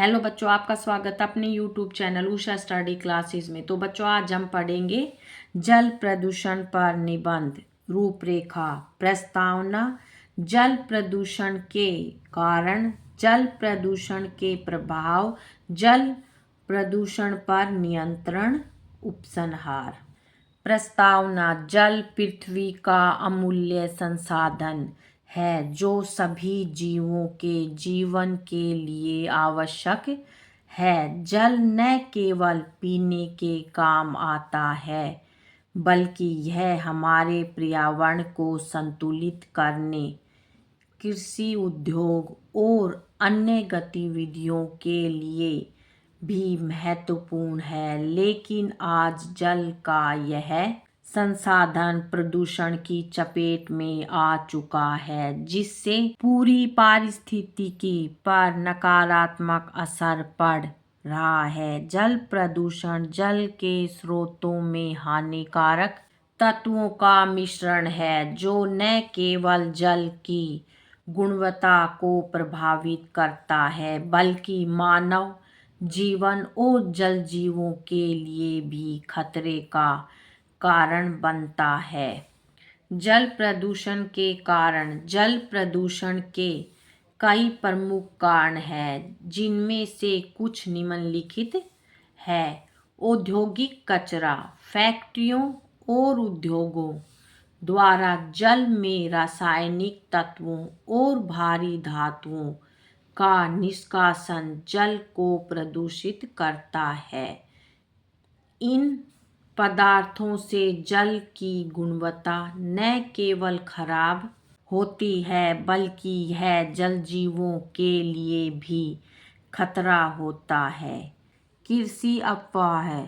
Hello बच्चों, आपका स्वागत है अपने YouTube channel Usha study classes में। तो बच्चों, आज हम पढ़ेंगे जल प्रदूषण पर निबंध रूपरेखा प्रस्तावना। जल प्रदूषण के कारण, जल प्रदूषण के प्रभाव, जल प्रदूषण पर नियंत्रण, उपसंहार। प्रस्तावना। जल पृथ्वी का अमूल्य संसाधन है जो सभी जीवों के जीवन के लिए आवश्यक है। जल न केवल पीने के काम आता है, बल्कि यह हमारे पर्यावरण को संतुलित करने, कृषि उद्योग और अन्य गतिविधियों के लिए भी महत्वपूर्ण है। लेकिन आज जल का यह संसाधन प्रदूषण की चपेट में आ चुका है, जिससे पूरी पारिस्थितिकी पर नकारात्मक असर पड़ रहा है। जल प्रदूषण जल के स्रोतों में हानिकारक तत्वों का मिश्रण है, जो न केवल जल की गुणवत्ता को प्रभावित करता है, बल्कि मानव जीवन और जल जीवों के लिए भी खतरे का कारण बनता है। जल प्रदूषण के कारण। जल प्रदूषण के कई प्रमुख कारण हैं, जिनमें से कुछ निम्नलिखित है। औद्योगिक कचरा। फैक्ट्रियों और उद्योगों द्वारा जल में रासायनिक तत्वों और भारी धातुओं का निष्कासन जल को प्रदूषित करता है। इन पदार्थों से जल की गुणवत्ता न केवल खराब होती है, बल्कि यह जल जीवों के लिए भी खतरा होता है। कृषि अपवाह।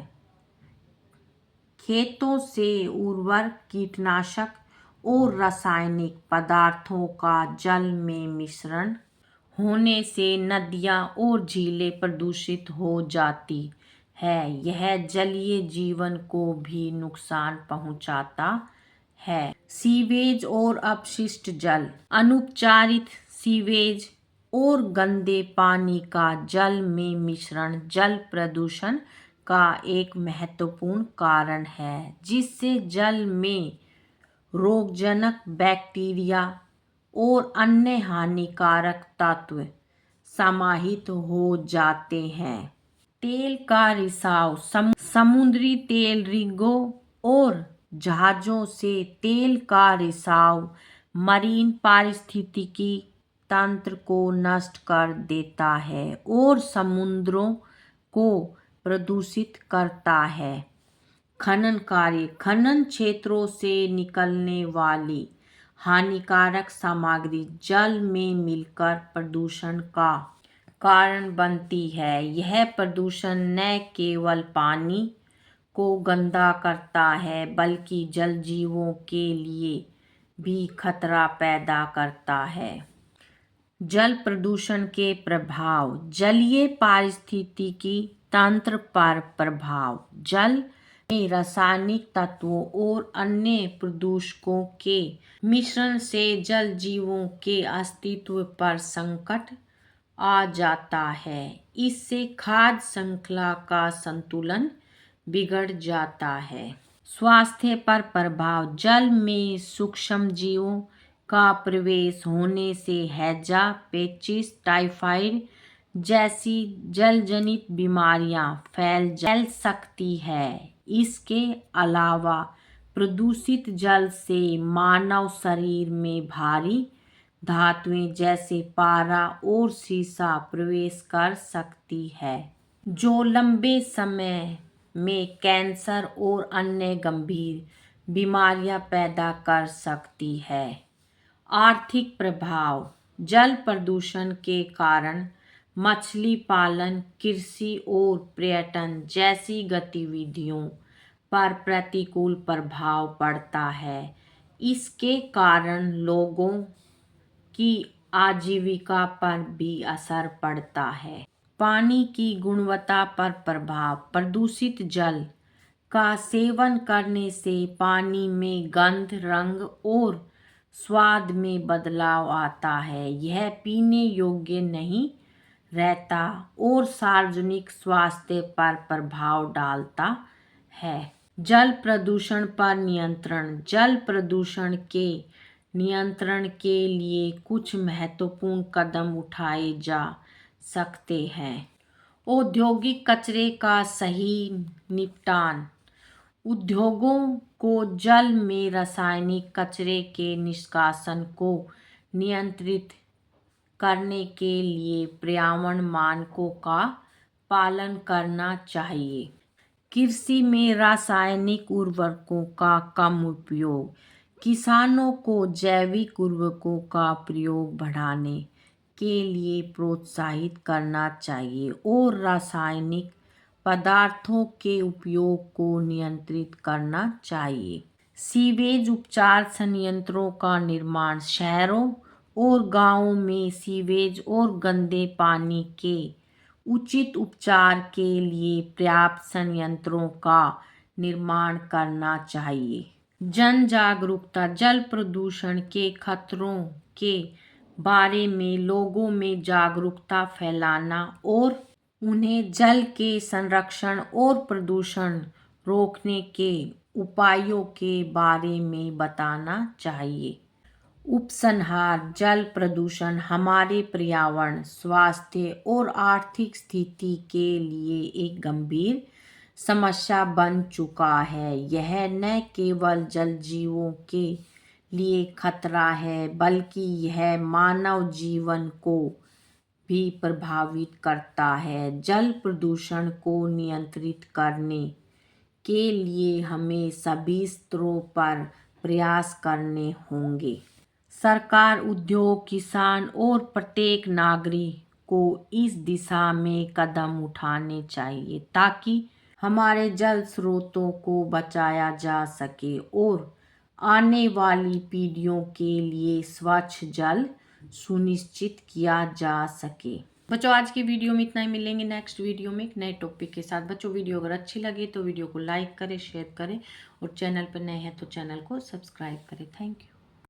खेतों से उर्वरक, कीटनाशक और रासायनिक पदार्थों का जल में मिश्रण होने से नदियां और झीलें प्रदूषित हो जाती है। यह जलीय जीवन को भी नुकसान पहुंचाता है। सीवेज और अपशिष्ट जल। अनुपचारित सीवेज और गंदे पानी का जल में मिश्रण जल प्रदूषण का एक महत्वपूर्ण कारण है, जिससे जल में रोगजनक बैक्टीरिया और अन्य हानिकारक तत्व समाहित हो जाते हैं। तेल का रिसाव। समुद्री तेल रिगों और जहाज़ों से तेल का रिसाव मरीन पारिस्थितिकी तंत्र को नष्ट कर देता है और समुद्रों को प्रदूषित करता है। खनन कार्य। खनन क्षेत्रों से निकलने वाली हानिकारक सामग्री जल में मिलकर प्रदूषण का कारण बनती है। यह प्रदूषण न केवल पानी को गंदा करता है, बल्कि जल जीवों के लिए भी खतरा पैदा करता है। जल प्रदूषण के प्रभाव। जलीय पारिस्थितिकी तंत्र पर प्रभाव। जल में रासायनिक तत्वों और अन्य प्रदूषकों के मिश्रण से जल जीवों के अस्तित्व पर संकट आ जाता है। इससे खाद्य श्रृंखला का संतुलन बिगड़ जाता है। स्वास्थ्य पर प्रभाव। जल में सूक्ष्म जीवों का प्रवेश होने से हैजा, पेचिश, टाइफाइड जैसी जलजनित बीमारियां फैल सकती है। इसके अलावा प्रदूषित जल से मानव शरीर में भारी धातुएं जैसे पारा और सीसा प्रवेश कर सकती है, जो लंबे समय में कैंसर और अन्य गंभीर बीमारियां पैदा कर सकती है। आर्थिक प्रभाव। जल प्रदूषण के कारण मछली पालन, कृषि और पर्यटन जैसी गतिविधियों पर प्रतिकूल प्रभाव पड़ता है। इसके कारण लोगों की आजीविका पर भी असर पड़ता है। पानी की गुणवत्ता पर प्रभाव। प्रदूषित जल का सेवन करने से पानी में गंध, रंग और स्वाद में बदलाव आता है। यह पीने योग्य नहीं रहता और सार्वजनिक स्वास्थ्य पर प्रभाव डालता है। जल प्रदूषण पर नियंत्रण। जल प्रदूषण के नियंत्रण के लिए कुछ महत्वपूर्ण कदम उठाए जा सकते हैं। औद्योगिक कचरे का सही निपटान। उद्योगों को जल में रासायनिक कचरे के निष्कासन को नियंत्रित करने के लिए पर्यावरण मानकों का पालन करना चाहिए। कृषि में रासायनिक उर्वरकों का कम उपयोग। किसानों को जैविक उर्वरकों का प्रयोग बढ़ाने के लिए प्रोत्साहित करना चाहिए और रासायनिक पदार्थों के उपयोग को नियंत्रित करना चाहिए। सीवेज उपचार संयंत्रों का निर्माण। शहरों और गांवों में सीवेज और गंदे पानी के उचित उपचार के लिए पर्याप्त संयंत्रों का निर्माण करना चाहिए। जन जागरूकता। जल प्रदूषण के खतरों के बारे में लोगों में जागरूकता फैलाना और उन्हें जल के संरक्षण और प्रदूषण रोकने के उपायों के बारे में बताना चाहिए। उपसंहार। जल प्रदूषण हमारे पर्यावरण, स्वास्थ्य और आर्थिक स्थिति के लिए एक गंभीर समस्या बन चुका है। यह न केवल जल जीवों के लिए खतरा है, बल्कि यह मानव जीवन को भी प्रभावित करता है। जल प्रदूषण को नियंत्रित करने के लिए हमें सभी स्तरों पर प्रयास करने होंगे। सरकार, उद्योग, किसान और प्रत्येक नागरिक को इस दिशा में कदम उठाने चाहिए ताकि हमारे जल स्रोतों को बचाया जा सके और आने वाली पीढ़ियों के लिए स्वच्छ जल सुनिश्चित किया जा सके। बच्चों, आज की वीडियो में इतना ही। मिलेंगे नेक्स्ट वीडियो में एक नए टॉपिक के साथ। बच्चों, वीडियो अगर अच्छी लगे तो वीडियो को लाइक करें, शेयर करें और चैनल पर नए हैं तो चैनल को सब्सक्राइब करें। Thank you.